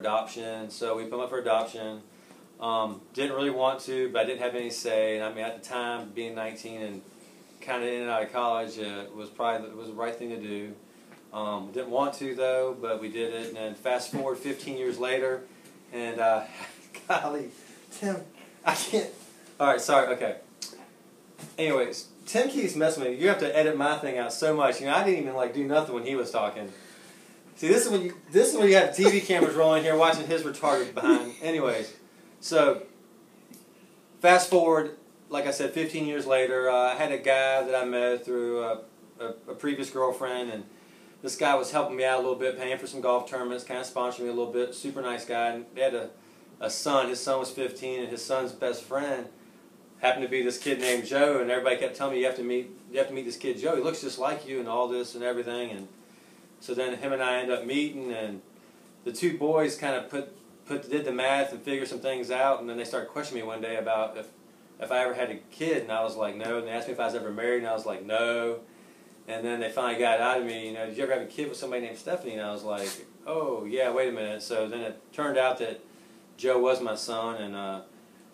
adoption, so we put him up for adoption. Didn't really want to, but I didn't have any say. And I mean, at the time, being 19 and kind of in and out of college, it was the right thing to do. Didn't want to though, but we did it. And then fast forward 15 years later, and golly, Tim, I can't. All right, sorry. Okay. Anyways, Tim keeps messing with me. You have to edit my thing out so much. You know, I didn't even like do nothing when he was talking. See, this is when you have TV cameras rolling here, watching his retarded behind. Anyways, so fast forward, like I said, 15 years later, I had a guy that I met through a previous girlfriend, and this guy was helping me out a little bit, paying for some golf tournaments, kind of sponsoring me a little bit. Super nice guy. And they had a son. His son was 15, and his son's best friend happened to be this kid named Joe. And everybody kept telling me, you have to meet this kid Joe. He looks just like you, and all this and everything. And so then him and I ended up meeting, and the two boys kind of did the math and figured some things out. And then they started questioning me one day about if I ever had a kid, and I was like, no. And they asked me if I was ever married, and I was like, no. And then they finally got it out of me, you know, did you ever have a kid with somebody named Stephanie? And I was like, oh, yeah, wait a minute. So then it turned out that Joe was my son, and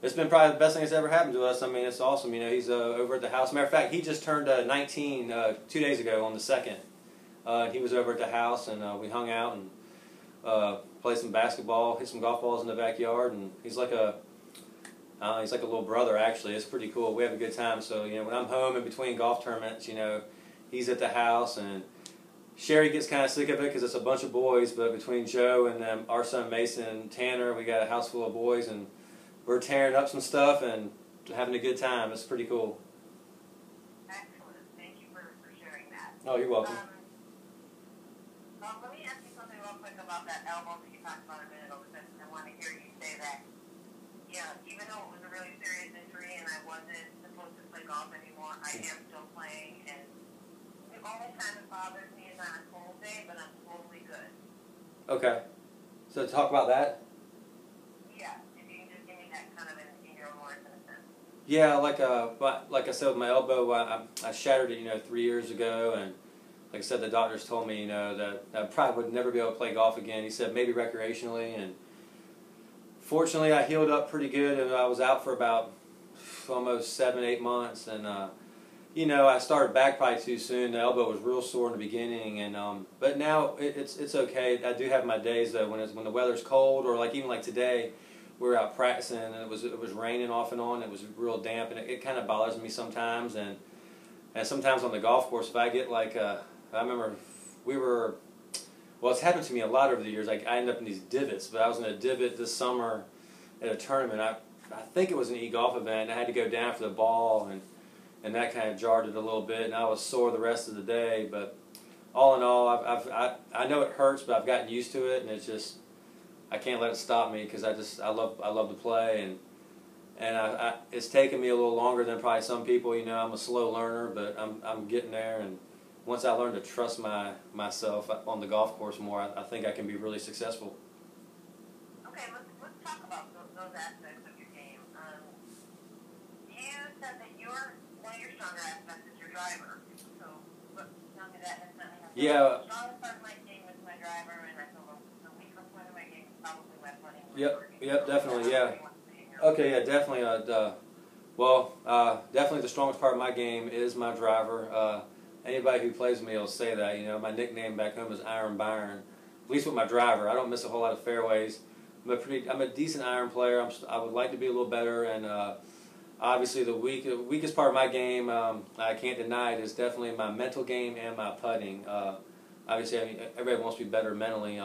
it's been probably the best thing that's ever happened to us. I mean, it's awesome. You know, he's over at the house. Matter of fact, he just turned 19 2 days ago on the 2nd. He was over at the house, and we hung out and played some basketball, hit some golf balls in the backyard, and he's like a little brother, actually. It's pretty cool. We have a good time. So, you know, when I'm home in between golf tournaments, you know, he's at the house, and Sherry gets kind of sick of it because it's a bunch of boys, but between Joe and our son Mason and Tanner, we got a house full of boys, and we're tearing up some stuff and having a good time. It's pretty cool. Excellent. Thank you for sharing that. Oh, you're welcome. Let me ask you something real quick about that elbow that you talked about a minute ago, because I want to hear you say that, yeah, even though it was a really serious injury and I wasn't supposed to play golf anymore, I am still playing, and the only time it bothers me is on a cold day, but I'm totally good. Okay. So talk about that? Yeah, if you can just give me that kind of in your own words in a sense. Yeah, like I said with my elbow, I shattered it, you know, 3 years ago, and like I said, the doctors told me, you know, that I probably would never be able to play golf again. He said maybe recreationally, and fortunately I healed up pretty good, and I was out for about almost 7, 8 months, and you know, I started back probably too soon. The elbow was real sore in the beginning, and but now it's okay. I do have my days though when the weather's cold, or like even like today, we were out practicing and it was raining off and on. It was real damp, and it kind of bothers me sometimes. And sometimes on the golf course, if I get like I remember well, it's happened to me a lot over the years. Like I end up in these divots, but I was in a divot this summer at a tournament. I think it was an e-golf event, and I had to go down for the ball, and that kind of jarred it a little bit, and I was sore the rest of the day. But all in all, I know it hurts, but I've gotten used to it, and it's just I can't let it stop me because I love to play, and it's taken me a little longer than probably some people. You know, I'm a slow learner, but I'm getting there, and once I learn to trust myself on the golf course more, I think I can be really successful. Okay, let's talk about those aspects of your game. You said that one of your stronger aspects is your driver. So, tell me that incidentally. Yeah. The strongest part of my game is my driver, and I feel the weaker point of my game is probably my putting. Yep, definitely, yeah. Okay, yeah, definitely. Definitely the strongest part of my game is my driver. Anybody who plays with me will say that. You know, my nickname back home is Iron Byron. At least with my driver, I don't miss a whole lot of fairways. I'm a decent iron player. I would like to be a little better, and obviously the weakest part of my game, I can't deny it, is definitely my mental game and my putting. Obviously, I mean, everybody wants to be better mentally. You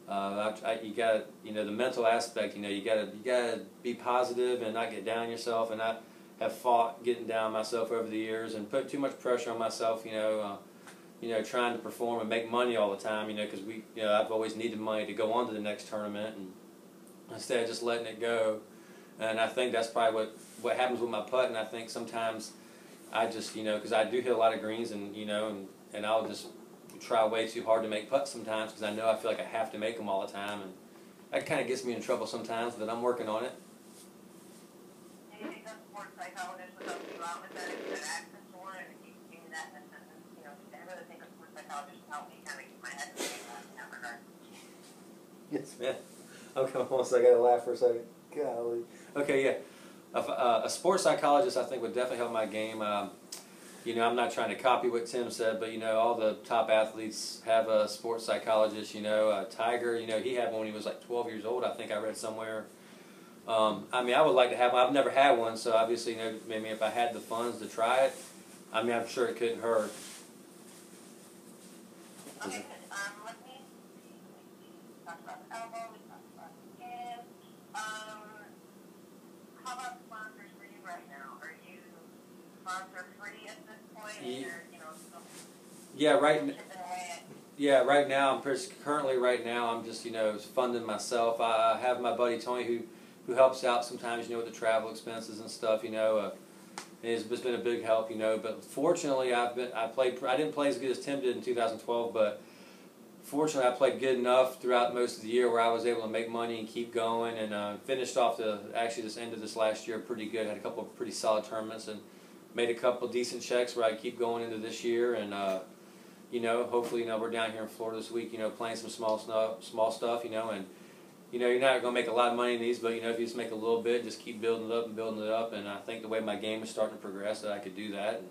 got, you know, the mental aspect. You know, you gotta be positive and not get down on yourself. And I have fought getting down myself over the years and put too much pressure on myself. You know, trying to perform and make money all the time. You know, because I've always needed money to go on to the next tournament, and instead of just letting it go. And I think that's probably what happens with my putting. I think sometimes I just, you know, because I do hit a lot of greens, and you know, and I'll just try way too hard to make putts sometimes because I feel like I have to make them all the time, and that kind of gets me in trouble sometimes. But I'm working on it. Do you think that sports psychologist would help you out with that access for it, and give me that in a sentence? You know, I really think a sports psychologist would help me kind of keep my head straight in that regard. Yes, man. Okay, hold on a second. I gotta laugh for a second. Golly. Okay, yeah. A sports psychologist, I think, would definitely help my game. You know, I'm not trying to copy what Tim said, but you know, all the top athletes have a sports psychologist. You know, Tiger. You know, he had one when he was like 12 years old. I think I read somewhere. I mean, I would like to have one. I've never had one, so obviously, you know, maybe if I had the funds to try it, I mean, I'm sure it couldn't hurt. Okay, good. Let me talk about elbow. We talked about hip. How about sponsors for you right now? Are you sponsor free at this point? Ye- Or, you know, still Yeah, chipping away at Yeah, right now currently right now I'm just, you know, funding myself. I have my buddy Tony who helps out sometimes, you know, with the travel expenses and stuff. You know, it's been a big help. You know, but fortunately I didn't play as good as Tim did in 2012, but fortunately I played good enough throughout most of the year where I was able to make money and keep going, and finished off this end of this last year pretty good. Had a couple of pretty solid tournaments and made a couple of decent checks where I keep going into this year, and you know, hopefully, you know, we're down here in Florida this week, you know, playing some small stuff, you know, and you know, you're not going to make a lot of money in these, but you know, if you just make a little bit, just keep building it up and building it up, and I think the way my game is starting to progress, that I could do that.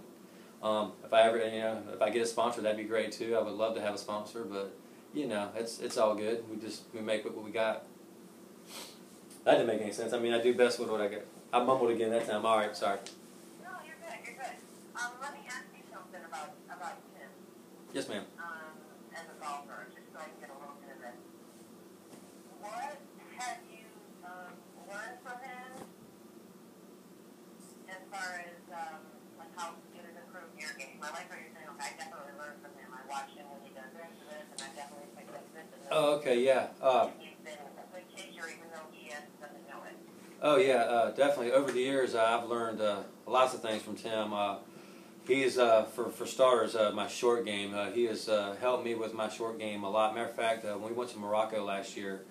And, if I ever, you know, if I get a sponsor, that'd be great too. I would love to have a sponsor, but you know, it's all good. We make what we got. That didn't make any sense. I mean, I do best with what I get. I mumbled again that time. All right, sorry. No, you're good. You're good. Let me ask you something about Tim. Yes, ma'am. As a golfer, just so I can get a little bit of this. What have you learned from him as far as like how it has improved your game? I like what you're saying. Okay, I definitely learned from him. I watch him when he does this and this, and I definitely picked up this and this. Oh, okay, yeah. He's been a good teacher, even though he doesn't know it. Oh yeah, definitely. Over the years, I've learned lots of things from Tim. He's for starters, my short game. He has helped me with my short game a lot. Matter of fact, when we went to Morocco last year,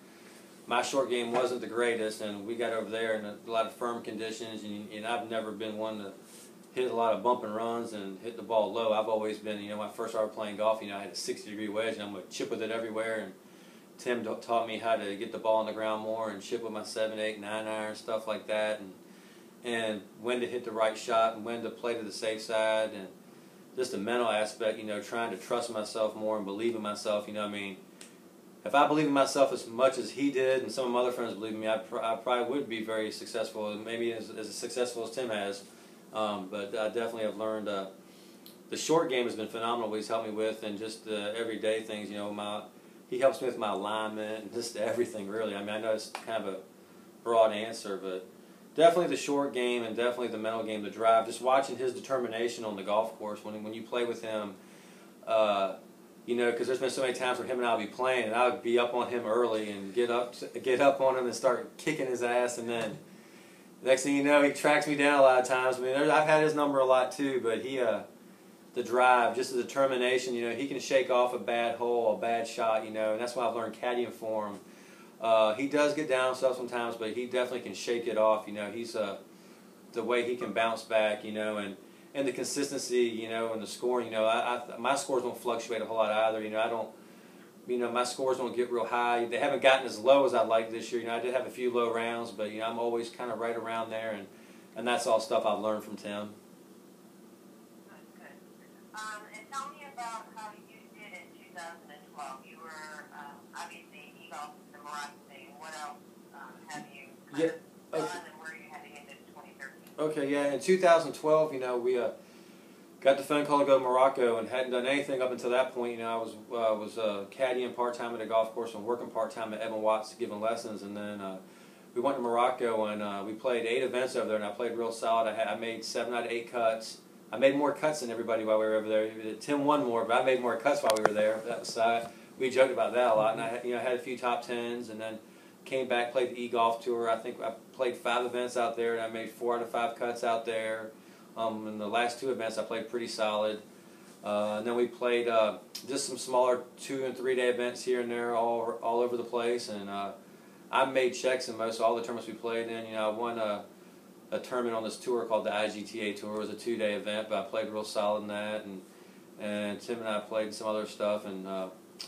my short game wasn't the greatest, and we got over there in a lot of firm conditions, and I've never been one to hit a lot of bump and runs and hit the ball low. I've always been, you know, when I first started playing golf, you know, I had a 60-degree wedge, and I'm going to chip with it everywhere, and Tim taught me how to get the ball on the ground more and chip with my 7, 8, 9 iron, stuff like that, and when to hit the right shot and when to play to the safe side, and just the mental aspect, you know, trying to trust myself more and believe in myself. You know, I mean, if I believe in myself as much as he did and some of my other friends believe in me, I probably would be very successful, maybe as successful as Tim has. But I definitely have learned the short game has been phenomenal. What he's helped me with, and just the everyday things. You know, he helps me with my alignment and just everything, really. I mean, I know it's kind of a broad answer, but definitely the short game and definitely the mental game, the drive. Just watching his determination on the golf course when you play with him, you know, because there's been so many times where him and I would be playing, and I would be up on him early and get up on him and start kicking his ass, and then next thing you know, he tracks me down a lot of times. I mean, I've had his number a lot too, but the drive, just the determination, you know, he can shake off a bad hole, a bad shot, you know, and that's why I've learned caddying for him. He does get down stuff sometimes, but he definitely can shake it off, you know. He's the way he can bounce back, you know, and the consistency, you know, and the scoring, you know. My scores don't fluctuate a whole lot either, you know. My scores don't get real high. They haven't gotten as low as I'd like this year. You know, I did have a few low rounds, but you know, I'm always kind of right around there, and that's all stuff I've learned from Tim. And tell me about how you did in 2012. You were obviously e-golf the Morocco thing. What else have you Yeah. done, Okay. and where are you heading into 2013? Okay, yeah. In 2012, you know, we got the phone call to go to Morocco and hadn't done anything up until that point. You know, I was caddying part-time at a golf course and working part-time at Evan Watts giving lessons, and then we went to Morocco and we played 8 events over there, and I played real solid. I made 7 out of 8 cuts. I made more cuts than everybody while we were over there. Tim won more, but I made more cuts while we were there. That was we joked about that a lot, and I had a few top 10s, and then came back, played the e-golf tour. I think I played 5 events out there, and I made 4 out of 5 cuts out there. In the last 2 events, I played pretty solid. And then we played just some smaller 2- and 3-day events here and there, all over the place. And I made checks in most all the tournaments we played in. You know, I won a tournament on this tour called the IGTA Tour. It was a 2-day event, but I played real solid in that. And Tim and I played some other stuff, and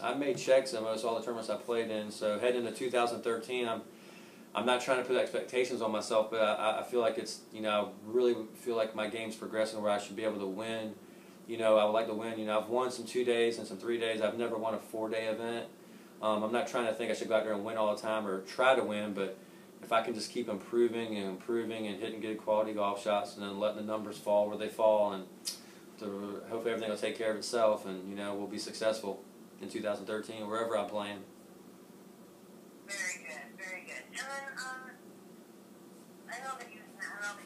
I made checks in most all the tournaments I played in. So heading into 2013, I'm not trying to put expectations on myself, but I feel like it's, you know, I really feel like my game's progressing where I should be able to win. You know, I would like to win. You know, I've won some 2 days and some 3 days. I've never won a 4-day event. I'm not trying to think I should go out there and win all the time or try to win, but if I can just keep improving and hitting good quality golf shots and then letting the numbers fall where they fall, and hopefully everything will take care of itself, and, you know, we'll be successful in 2013 wherever I'm playing. Very good, very good. And then I know that you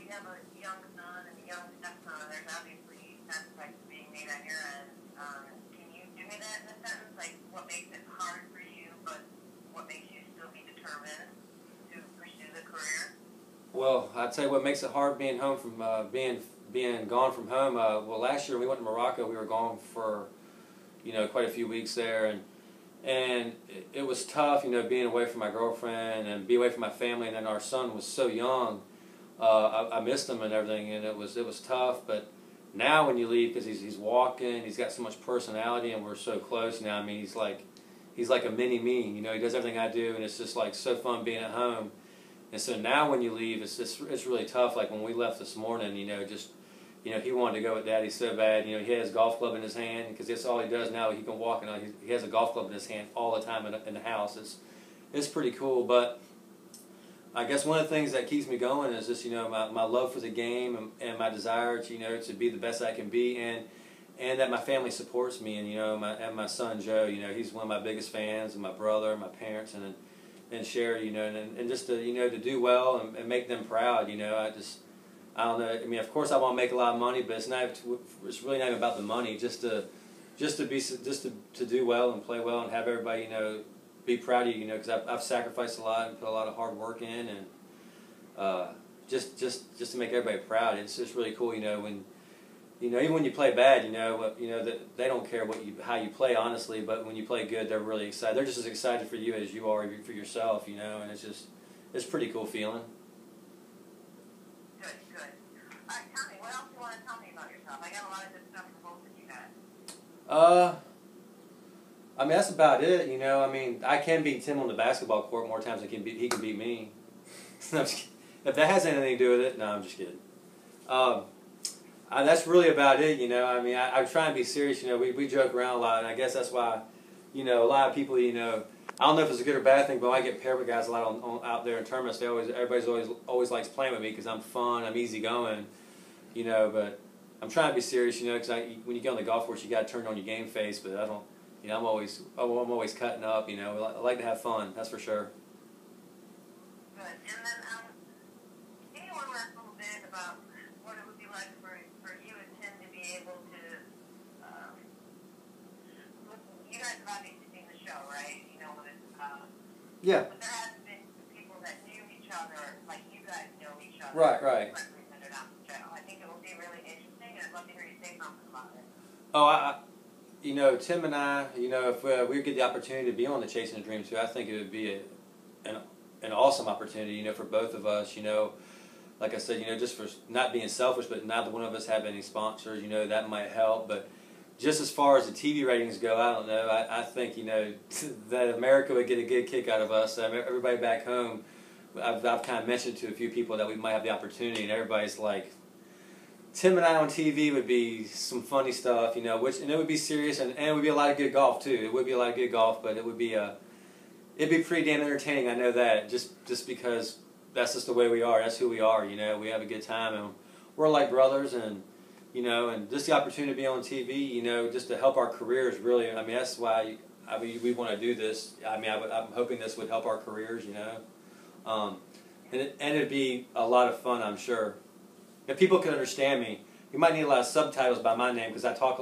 have a young son and a young stepson. There's obviously sacrifices being made on your end. Can you do me that in a sentence? Like, what makes it hard for you, but what makes you still be determined to pursue the career? Well, I'd say what makes it hard being home from being gone from home. Well, last year when we went to Morocco, we were gone for, you know, quite a few weeks there, and it was tough, you know, being away from my girlfriend and be away from my family, and then our son was so young. I missed him and everything, and it was tough. But now when you leave, because he's walking, he's got so much personality, and we're so close now. I mean, he's like a mini me. You know, he does everything I do, and it's just like so fun being at home. And so now when you leave, it's really tough. Like when we left this morning, you know, he wanted to go with Daddy so bad. You know, he had his golf club in his hand because that's all he does now. He can walk, and he has a golf club in his hand all the time in the house. It's pretty cool. But I guess one of the things that keeps me going is just, you know, my love for the game and my desire to, you know, to be the best I can be, and that my family supports me, and, you know, my son Joe, you know, he's one of my biggest fans, and my brother, and my parents, and Sherry, you know, and just to, you know, to do well and make them proud, you know. I don't know. I mean, of course, I want to make a lot of money, but it's really not even about the money. Just to do well and play well and have everybody, you know, be proud of you, you know, because I've sacrificed a lot and put a lot of hard work in, and just to make everybody proud. It's just really cool, you know, when, you know, even when you play bad, you know that they don't care how you play, honestly, but when you play good, they're really excited. They're just as excited for you as you are for yourself, you know, and it's a pretty cool feeling. Good, good. All right, tell me, what else do you want to tell me about yourself? I got a lot of good stuff from both of you guys. I mean, that's about it, you know. I mean, I can beat Tim on the basketball court more times than he can beat me. If that has anything to do with it, no, I'm just kidding. That's really about it, you know. I mean, I try and be serious, you know. We joke around a lot, and I guess that's why, you know, a lot of people, you know, I don't know if it's a good or bad thing, but when I get paired with guys a lot out there in tournaments, everybody's always likes playing with me because I'm fun, I'm easygoing, you know. But I'm trying to be serious, you know, because when you get on the golf course, you got to turn on your game face. But I don't, you know, I'm always cutting up, you know. I like to have fun, that's for sure. Good. And then, can you elaborate a little bit about what it would be like for you and Tim to be able to, you guys have obviously seen the show, right? You know, with yeah. But there has been people that knew each other, like you guys know each other. Right. I think it will be really interesting, and I'd love to hear you say something about it. Oh, you know, Tim and I, you know, if we get the opportunity to be on the Chasing the Dream too, I think it would be an awesome opportunity, you know, for both of us, you know. Like I said, you know, just for not being selfish, but neither one of us have any sponsors, you know, that might help. But just as far as the TV ratings go, I don't know. I think, you know, that America would get a good kick out of us. Everybody back home, I've kind of mentioned to a few people that we might have the opportunity, and everybody's like, Tim and I on TV would be some funny stuff, you know, and it would be serious, and it would be a lot of good golf too. It would be a lot of good golf, but it'd be pretty damn entertaining. I know that, just because that's just the way we are. That's who we are, you know. We have a good time, and we're like brothers, and, you know, and just the opportunity to be on TV, you know, just to help our careers, really. I mean, that's why we want to do this. I mean, I'm hoping this would help our careers, you know. And it'd be a lot of fun, I'm sure. If people could understand me, you might need a lot of subtitles by my name because I talk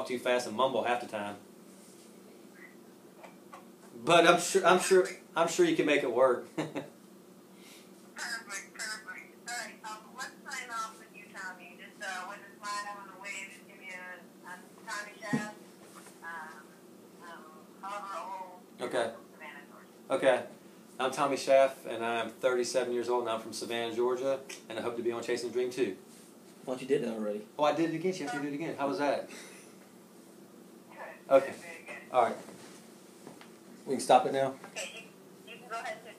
too fast and mumble half the time. But I'm sure you can make it work. Perfect. All right, let's sign off with you, Tommy. Just with a smile and a wave, just give me a Tommy Schaff. However old. Okay. Savannah, Georgia. Okay. I'm Tommy Schaff, and I'm 37 years old, and I'm from Savannah, Georgia, and I hope to be on Chasing the Dream too. Well, you did it already. Oh, I did it again. You have to do it again. How was that? Good. Okay. Very good. All right. We can stop it now. Okay, you can go ahead and